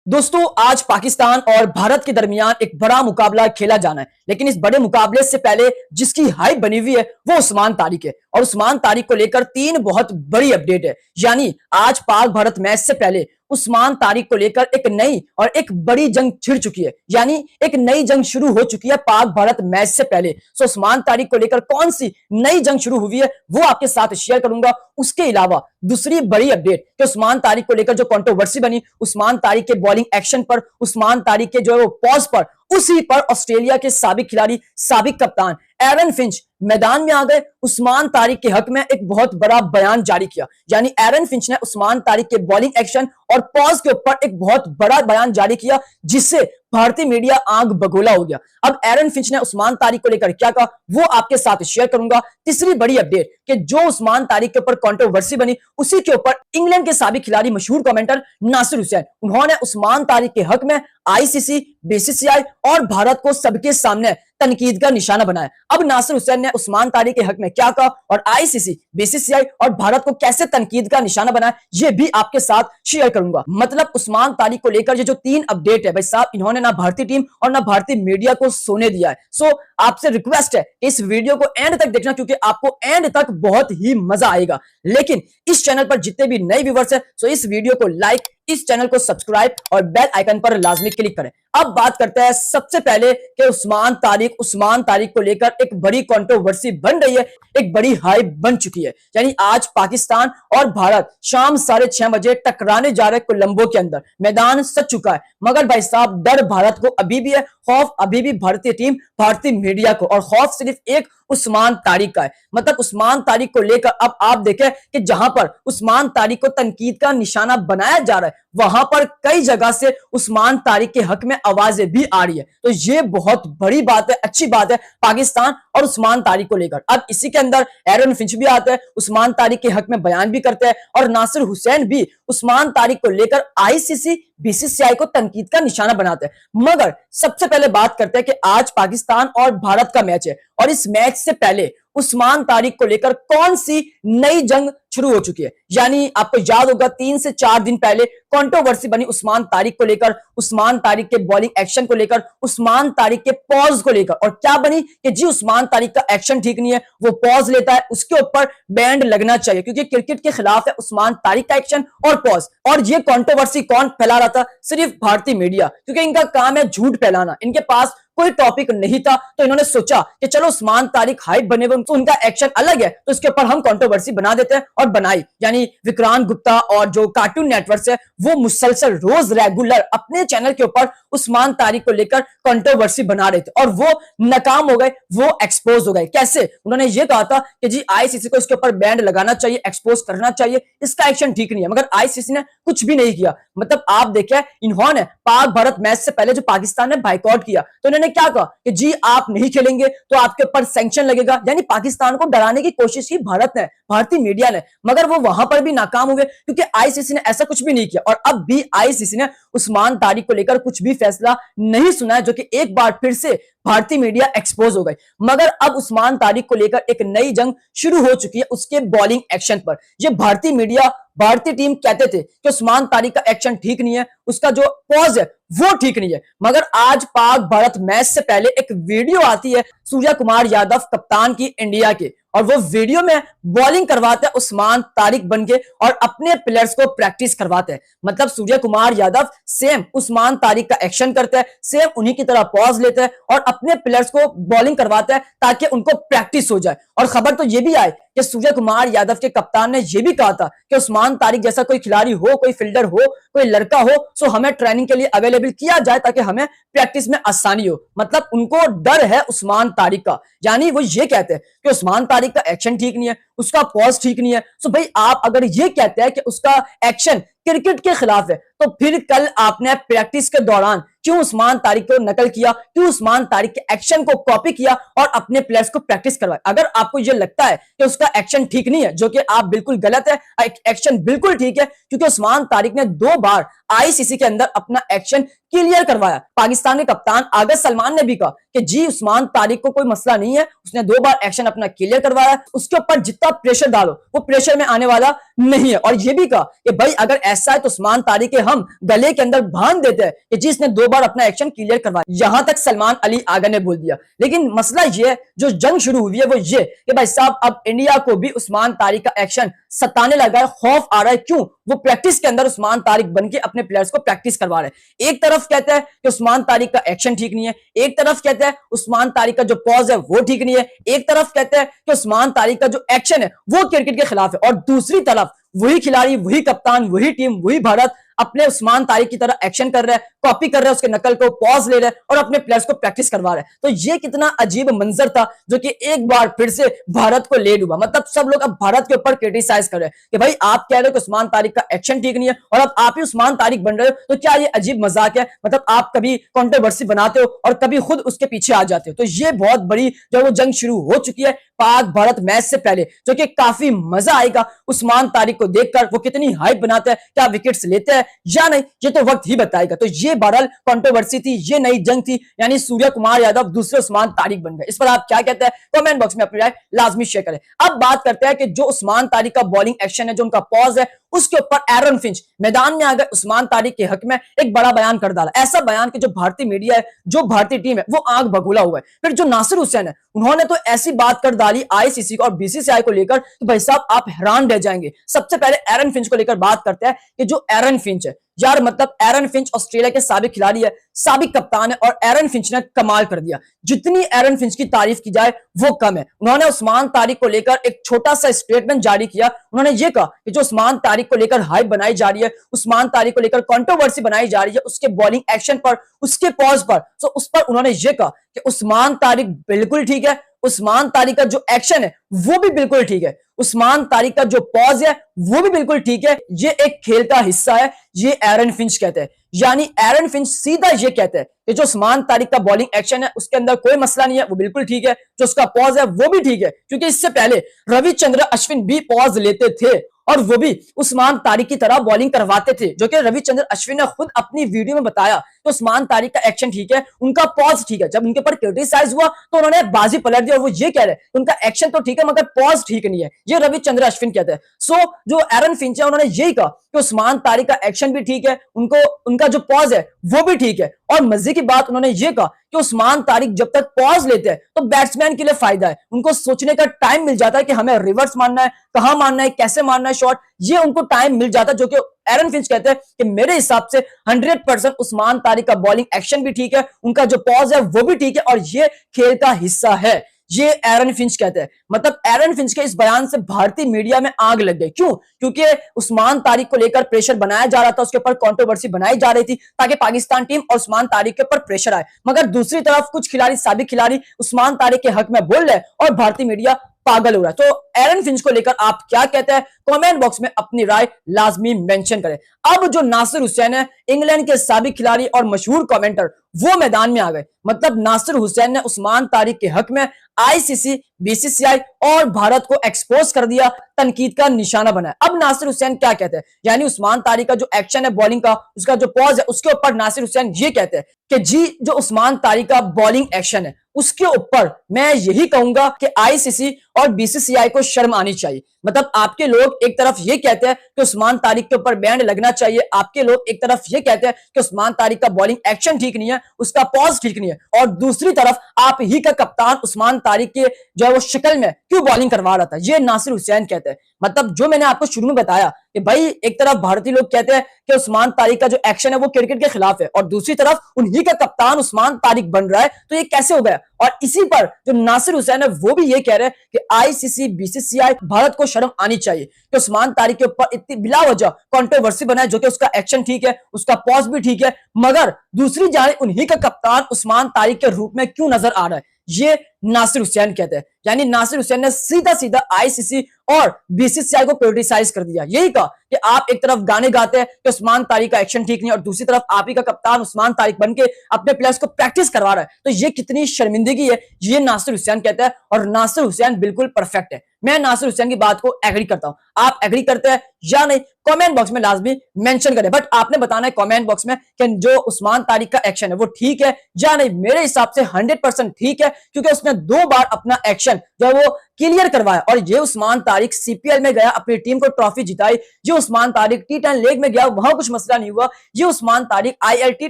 दोस्तों आज पाकिस्तान और भारत के दरमियान एक बड़ा मुकाबला खेला जाना है, लेकिन इस बड़े मुकाबले से पहले जिसकी हाइप बनी हुई है वो उस्मान तारिक है। और उस्मान तारिक को लेकर तीन बहुत बड़ी अपडेट है। यानी आज पाक भारत मैच से पहले उस्मान तारिक को लेकर एक नई और एक बड़ी जंग छिड़ चुकी है। यानी एक नई जंग शुरू हो चुकी है पाक भारत मैच से पहले। सो उस्मान तारिक को लेकर कौन सी नई जंग शुरू हुई है वो आपके साथ शेयर करूंगा। उसके अलावा दूसरी बड़ी अपडेट कि उस्मान तारिक को लेकर जो कंट्रोवर्सी बनी, उस्मान तारिक के बॉलिंग एक्शन पर, उस्मान तारिक के जो है वो पॉज पर, उसी पर ऑस्ट्रेलिया के साबिक खिलाड़ी, साबिक कप्तान एरन फिंच मैदान में आ गए। उस्मान तारिक के हक में एक बहुत बड़ा बयान जारी किया। यानी एरन फिंच ने उस्मान तारिक के बॉलिंग एक्शन और पॉज के ऊपर एक बहुत बड़ा बयान जारी किया, जिससे भारतीय मीडिया आंख बगोला हो गया। अब एरन फिंच ने उस्मान तारिक को लेकर क्या कहा वो आपके साथ शेयर करूंगा। तीसरी बड़ी अपडेट कि जो उस्मान तारिक के ऊपर कंट्रोवर्सी बनी, उसी के ऊपर इंग्लैंड के साबिक खिलाड़ी, मशहूर कमेंटर नासिर हुसैन, उन्होंने उस्मान तारिक के हक में आईसीसी, बीसीसीआई और भारत को सबके सामने तनकीद का निशाना बनाया। अब नासिर हुसैन ने उस्मान तारिक के हक में क्या कहा और आईसीसी, बीसीसीआई और भारत को कैसे तनकीद का निशाना बनाया, ये भी आपके साथ शेयर करूंगा। मतलब उस्मान तारिक को लेकर ये जो तीन अपडेट है भाई साहब, इन्होंने ना भारतीय टीम और ना भारतीय मीडिया को सोने दिया है। सो आपसे रिक्वेस्ट है कि इस वीडियो को एंड तक देखना, क्योंकि आपको एंड तक बहुत ही मजा आएगा। लेकिन इस चैनल पर जितने भी नए व्यूवर्स हैं, सो इस वीडियो को लाइक, इस चैनल को सब्सक्राइब और बेल आइकन पर लाजमी क्लिक करें। अब बात करते हैं सबसे पहले कि उस्मान तारिक को लेकर एक बड़ी कंट्रोवर्सी बन रही है, एक बड़ी हाइप बन चुकी है। यानी आज पाकिस्तान और भारत शाम 6:30 बजे टकराने जा रहे कोलंबो के अंदर। मैदान सज चुका है, मगर भाई साहब डर भारत को अभी भी है, खौफ अभी भी भारतीय टीम, भारतीय मीडिया को, और खौफ सिर्फ एक उस्मान तारिक का है। मतलब उस्मान तारिक को लेकर अब आप देखें कि जहां पर उस्मान तारिक को तनकीद का निशाना बनाया जा रहा है, वहां पर कई जगह से उस्मान तारिक के हक में आवाजें भी आ रही है। तो ये बहुत बड़ी बात है, अच्छी बात है पाकिस्तान और उस्मान तारिक को लेकर। अब इसी के अंदर एरन फिंच भी आते हैं, उस्मान तारिक के हक में बयान भी करते हैं, और नासिर हुसैन भी उस्मान तारिक को लेकर आईसीसी, बीसीसीआई को तनकीद का निशाना बनाते हैं। मगर सबसे पहले बात करते हैं कि आज पाकिस्तान और भारत का मैच है, और इस मैच से पहले उस्मान तारिक को लेकर कौन सी नई जंग शुरू हो चुकी है। यानी आपको याद होगा 3 से 4 दिन पहले कंट्रोवर्सी बनी उस्मान तारिक को लेकर, उस्मान तारिक के बॉलिंग एक्शन को लेकर, उस्मान तारिक के पॉज को लेकर। और क्या बनी कि जी उस्मान तारिक का एक्शन ठीक नहीं है, वो पॉज लेता है, उसके ऊपर बैंड लगना चाहिए, क्योंकि क्रिकेट के खिलाफ है उस्मान तारिक का एक्शन और पॉज। और ये कंट्रोवर्सी कौन फैला रहा था? सिर्फ भारतीय मीडिया, क्योंकि इनका काम है झूठ फैलाना। इनके पास कोई टॉपिक नहीं था, तो इन्होंने सोचा कि चलो उस्मान तारिक हाइप बने हुए, तो उनका एक्शन अलग है, तो इसके ऊपर हम कंट्रोवर्सी बना देते हैं, और बनाई। यानी विक्रांत गुप्ता और जो कार्टून नेटवर्क है वो मुसलसल रोज रेगुलर अपने चैनल के ऊपर उस्मान तारिक को लेकर कंट्रोवर्सी बना रहे थे, और वो नाकाम हो गए, वो एक्सपोज हो गए। कैसे? उन्होंने ये कहा था कि जी आईसीसी को इसके ऊपर बैंड लगाना चाहिए, एक्सपोज करना चाहिए, इसका एक्शन ठीक नहीं है, मगर आईसीसी ने कुछ भी नहीं किया। मतलब आप देखें, इन्होंने पाक भारत मैच से पहले जो पाकिस्तान ने बाइकआउट किया, तो इन्होंने क्या कहा कि जी आप नहीं खेलेंगे तो आपके ऊपर सैंक्शन लगेगा। यानी पाकिस्तान को डराने की कोशिश की भारत ने, भारतीय मीडिया ने, मगर वो वहां पर भी नाकाम हो गए, क्योंकि आईसीसी ने ऐसा कुछ भी नहीं किया। और अब भी आईसीसी ने उस्मान तारिक को लेकर कुछ भी फैसला नहीं सुना है, जो कि एक बार फिर से भारतीय मीडिया एक्सपोज हो गई। मगर अब उस्मान तारिक को लेकर एक नई जंग शुरू हो चुकी है उसके बॉलिंग एक्शन पर। ये भारतीय मीडिया, भारतीय टीम कहते थे कि उस्मान तारिक का एक्शन ठीक नहीं है, उसका जो पॉज है वो ठीक नहीं है। मगर आज पाक भारत मैच से पहले एक वीडियो आती है सूर्य कुमार यादव कप्तान की इंडिया के, और वो वीडियो में बॉलिंग करवाते हैं उस्मान तारिक बनके, और अपने प्लेयर्स को प्रैक्टिस करवाते हैं। मतलब सूर्य कुमार यादव सेम उस्मान तारिक का एक्शन करते हैं, सेम उन्हीं की तरह पॉज लेते हैं, और अपने प्लेयर्स को बॉलिंग करवाते हैं ताकि उनको प्रैक्टिस हो जाए। और खबर तो ये भी आए कि सूर्य कुमार यादव के कप्तान ने यह भी कहा था कि उस्मान तारिक जैसा कोई खिलाड़ी हो, कोई फील्डर हो, कोई लड़का हो, सो हमें ट्रेनिंग के लिए अवेलेबल किया जाए ताकि हमें प्रैक्टिस में आसानी हो। मतलब उनको डर है उस्मान तारिक का। यानी वो ये कहते हैं कि उस्मान तारिक का एक्शन ठीक नहीं है, उसका पॉज ठीक नहीं है। सो भाई आप अगर ये कहते हैं कि उसका एक्शन क्रिकेट के खिलाफ है, तो फिर कल आपने प्रैक्टिस के दौरान क्यों उस्मान तारिक को नकल किया, क्यों उस्मान तारिक के एक्शन को कॉपी किया और अपने प्लेयर्स को प्रैक्टिस करवाया। अगर आपको यह लगता है कि उसका एक्शन ठीक नहीं है, जो कि आप बिल्कुल गलत है, एक्शन बिल्कुल ठीक है, क्योंकि उस्मान तारिक ने 2 बार आईसीसी के अंदर अपना एक्शन क्लियर करवाया। पाकिस्तान के कप्तान आगा सलमान ने भी कहा कि जी उस्मान तारिक को कोई मसला नहीं है, उसने 2 बार एक्शन अपना क्लियर करवाया, उसके ऊपर जितना प्रेशर डालो वो प्रेशर में आने वाला नहीं है। और ये भी कहा कि भाई अगर ऐसा है तो उस्मान तारिक के हम गले के अंदर बांध देते हैं कि जी इसने 2 बार अपना एक्शन क्लियर करवाया। यहां तक सलमान अली आगा ने बोल दिया। लेकिन मसला ये है, जो जंग शुरू हुई है वो ये कि भाई साहब अब इंडिया को भी उस्मान तारिक का एक्शन सताने लगा है, खौफ आ रहा है। क्यों? वो प्रैक्टिस के अंदर उस्मान तारिक बनके अपने प्लेयर्स को प्रैक्टिस करवा रहे हैं। एक तरफ कहता है कि उस्मान तारिक का एक्शन ठीक नहीं है, एक तरफ कहता है उस्मान तारिक का जो पॉज है वो ठीक नहीं है, एक तरफ कहता है कि उस्मान तारिक का जो एक्शन है वो क्रिकेट के खिलाफ है, और दूसरी तरफ वही खिलाड़ी, वही कप्तान, वही टीम, वही भारत अपने उस्मान तारिक की तरह एक्शन कर रहा है, कॉपी कर रहा है, उसके नकल को पॉज ले रहा है और अपने प्लेयर्स को प्रैक्टिस करवा रहा है। तो ये कितना अजीब मंजर था जो कि एक बार फिर से भारत को ले डूबा। मतलब सब लोग अब भारत के ऊपर क्रिटिसाइज कर रहे हैं कि भाई आप कह रहे हो कि उस्मान तारिक का एक्शन ठीक नहीं है और अब आप ही उस्मान तारिक बन रहे हो, तो क्या ये अजीब मजाक है? मतलब आप कभी कंट्रोवर्सी बनाते हो और कभी खुद उसके पीछे आ जाते हो। तो ये बहुत बड़ी जो वो जंग शुरू हो चुकी है पाक भारत मैच से पहले, जो कि काफी मजा आएगा उस्मान तारिक को देखकर, वो कितनी हाइप बनाते हैं, क्या विकेट्स लेते हैं या नहीं, ये तो वक्त ही बताएगा। तो ये बहरहाल कंट्रोवर्सी थी, ये नई जंग थी, यानी सूर्य कुमार यादव दूसरे उस्मान तारिक बन गए। इस पर आप क्या कहते हैं? कमेंट बॉक्स में अपनी राय लाजमी शेयर करें। अब बात करते हैं कि जो उस्मान तारिक का बॉलिंग एक्शन है, जो उनका पॉज है, उसके ऊपर एरन फिंच मैदान में आ गए, उस्मान तारिक के हक में एक बड़ा बयान कर डाला। ऐसा बयान कि जो भारतीय मीडिया है, जो भारतीय टीम है, वो आंख बगुला हुआ है। फिर जो नासिर हुसैन है, उन्होंने तो ऐसी बात कर डाली आईसीसी और बीसीसीआई को लेकर कि भाई साहब आप हैरान रह जाएंगे। सबसे पहले एरन फिंच को लेकर बात करते हैं कि जो एरन फिंच है यार, मतलब एरन फिंच ऑस्ट्रेलिया के साबिक खिलाड़ी है, साबिक कप्तान है, और एरन फिंच ने कमाल कर दिया। जितनी एरन फिंच की तारीफ की जाए वो कम है। उन्होंने उस्मान तारिक को लेकर एक छोटा सा स्टेटमेंट जारी किया। उन्होंने ये कहा कि जो उस्मान तारिक को लेकर हाइप बनाई जा रही है, उस्मान तारिक को लेकर कंट्रोवर्सी बनाई जा रही है, उसके बॉलिंग एक्शन पर, उसके पॉज पर, तो उस पर उन्होंने ये कहा कि उस्मान तारिक बिल्कुल ठीक है, उस्मान तारिक का जो एक्शन है वो भी बिल्कुल ठीक है, उस्मान तारिक का जो पॉज है वो भी बिल्कुल ठीक है, ये एक खेल का हिस्सा है, ये एरन फिंच कहते हैं। यानी एरन फिंच सीधा ये कहते हैं कि जो उस्मान तारिक का बॉलिंग एक्शन है उसके अंदर कोई मसला नहीं है, वो बिल्कुल ठीक है, जो उसका पॉज है वो भी ठीक है, क्योंकि इससे पहले रविचंद्र अश्विन भी पॉज लेते थे और वो भी उस्मान तारिक की तरह बॉलिंग करवाते थे, जो कि रविचंद्र अश्विन ने खुद अपनी वीडियो में बताया। तो उस्मान तारिक का एक्शन ठीक है, उनका पॉज ठीक है। जब उनके ऊपर क्रिटिसाइज हुआ तो उन्होंने बाजी पलट दी और वो ये कह रहे हैं उनका एक्शन तो ठीक है मगर पॉज ठीक नहीं है, ये रविचंद्र अश्विन कहते हैं। सो जो एरन फिंच है उन्होंने यही कहा कि उस्मान तारिक का एक्शन भी ठीक है, उनका जो पॉज है वो भी ठीक है, और मजे की बात उन्होंने ये कहा कि उस्मान तारिक जब तक पॉज लेते हैं तो बैट्समैन के लिए फायदा है, उनको सोचने का टाइम मिल जाता है कि हमें रिवर्स मारना है, कहां मारना है, कैसे मारना है शॉट, ये उनको टाइम मिल जाता है। जो कि एरन फिंच कहते हैं कि मेरे हिसाब से 100% उस्मान तारिक का बॉलिंग एक्शन भी ठीक है, उनका जो पॉज है वो भी ठीक है, और ये खेल का हिस्सा है, ये एरन फिंच कहते हैं। मतलब एरन फिंच के इस बयान से भारतीय मीडिया में आग लग गई। क्यों? क्योंकि उस्मान तारिक को लेकर प्रेशर बनाया जा रहा था, उसके ऊपर कंट्रोवर्सी बनाई जा रही थी ताकि पाकिस्तान टीम और उस्मान तारिक के ऊपर प्रेशर आए, मगर दूसरी तरफ कुछ खिलाड़ी, साबिक खिलाड़ी उस्मान तारिक के हक में बोल रहे हैं और भारतीय मीडिया पागल हो रहा है। तो एरन फिंच को लेकर आप क्या कहते हैं? कमेंट बॉक्स में अपनी राय लाजमी मेंशन करें। अब जो नासिर हुसैन है, इंग्लैंड के साबिक खिलाड़ी और मशहूर कमेंटर, वो मैदान में आ गए। मतलब नासिर हुसैन ने उस्मान तारिक के हक में आईसीसी, बीसीसीआई और भारत को एक्सपोज कर दिया, तनकीद का निशाना बनाया। अब नासिर हुसैन क्या कहते हैं? यानी उस्मान तारिक का जो एक्शन है बॉलिंग का, उसका जो पॉज है, उसके ऊपर नासिर हुसैन ये कहते हैं कि जी जो उस्मान तारिक का बॉलिंग एक्शन है उसके ऊपर मैं यही कहूंगा कि आईसीसी और बीसीसीआई को शर्म आनी चाहिए। मतलब आपके लोग एक तरफ ये कहते हैं कि उस्मान तारिक के ऊपर बैन लगना चाहिए, आपके लोग एक तरफ ये कहते हैं कि उस्मान तारिक का बॉलिंग एक्शन ठीक नहीं है, उसका पॉज ठीक नहीं है, और दूसरी तरफ आप ही का कप्तान उस्मान तारिक के जो है वो शक्ल में क्यों बॉलिंग करवा रहा था, ये नासिर हुसैन कहते हैं। मतलब जो मैंने आपको शुरू में बताया कि भाई एक तरफ भारतीय लोग कहते हैं कि उस्मान तारिक का जो एक्शन है वो क्रिकेट के खिलाफ है, और दूसरी तरफ उन्हीं का कप्तान उस्मान तारिक बन रहा है, तो ये कैसे हो गया? और इसी पर जो नासिर हुसैन है वो भी ये कह रहे हैं कि आईसीसी, बीसीसीआई, भारत को शर्म आनी चाहिए कि उस्मान तारिक के ऊपर इतनी बिला वजह कंट्रोवर्सी बनाए, जो कि उसका एक्शन ठीक है, उसका पॉज भी ठीक है, मगर दूसरी जाने उन्हीं का कप्तान उस्मान तारिक के रूप में क्यों नजर आ रहा है, ये नासिर हुसैन कहते हैं। यानी नासिर हुसैन ने सीधा सीधा आईसीसी और बीसीसीआई को क्रिटिसाइज कर दिया, यही कहा कि आप एक तरफ गाने गाते हैं कि उस्मान तारिक का एक्शन ठीक नहीं और दूसरी तरफ आप ही का कप्तान उस्मान तारिक बनके अपने प्लेयर्स को प्रैक्टिस करवा रहा है, तो ये कितनी शर्मिंदगी है, ये नासिर हुसैन कहता है। और नासिर हुसैन बिल्कुल परफेक्ट है, मैं नासिर हुसैन की बात को एग्री करता हूं। आप एग्री करते हैं या नहीं कमेंट बॉक्स में लाजमी मेंशन करें, बट आपने बताना है कमेंट बॉक्स में कि जो उस्मान तारिक का एक्शन है वो ठीक है या नहीं। मेरे हिसाब से 100% ठीक है, क्योंकि उसने 2 बार अपना एक्शन जो है वो क्लियर करवाया। और ये उस्मान तारिक सीपीएल में गया, अपनी टीम को ट्रॉफी जिताई। ये उस्मान तारिक T10 लीग में गया, वहां कुछ मसला नहीं हुआ। ये Usman Tariq ILT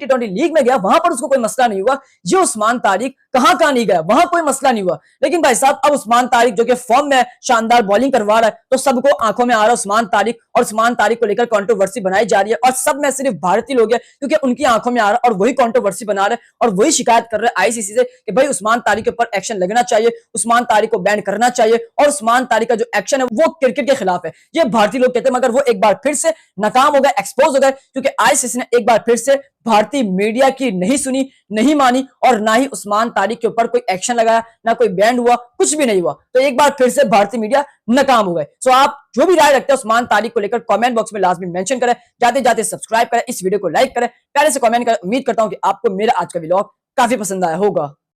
T20 league में गया, वहां पर उसको कोई मसला नहीं हुआ। ये उस्मान तारिक कहां कहां नहीं गया, वहां कोई मसला नहीं हुआ। लेकिन भाई साहब अब उस्मान तारिक जो कि फॉर्म में शानदार बॉलिंग करवा रहा है, तो सबको आंखों में आ रहा है उस्मान तारिक, और उस्मान तारिक को लेकर कंट्रोवर्सी बनाई जा रही है। और सब में सिर्फ भारतीय लोग हैं, क्योंकि उनकी आंखों में आ रहा है और वही कंट्रोवर्सी बना रहे हैं और वही शिकायत कर रहे हैं आईसीसी से कि भाई उस्मान तारिक के ऊपर एक्शन लगना चाहिए, उस्मान तारिक को बैन करना चाहिए, और उस्मान तारिक का जो एक्शन है वो क्रिकेट के खिलाफ है। ये भारतीय लोग कहते हैं, मगर वो एक बार फिर से नाकाम हो गए, एक्सपोज हो गए, क्योंकि आईसीसी ने एक बार फिर से भारतीय मीडिया की नहीं सुनी, नहीं मानी, और ना ही उस्मान तारिक के ऊपर कोई एक्शन लगाया, ना कोई बैन हुआ, कुछ भी नहीं हुआ। तो एक बार फिर से भारतीय मीडिया नाकाम हो गए। सो आप जो भी राय रखते हैं उस्मान तारिक को लेकर कमेंट बॉक्स में लाजमी मेंशन करें, जाते जाते सब्सक्राइब करें, इस वीडियो को लाइक करें, प्यारे से कमेंट करें। उम्मीद करता हूं कि आपको मेरा आज का व्लॉग काफी पसंद आया होगा।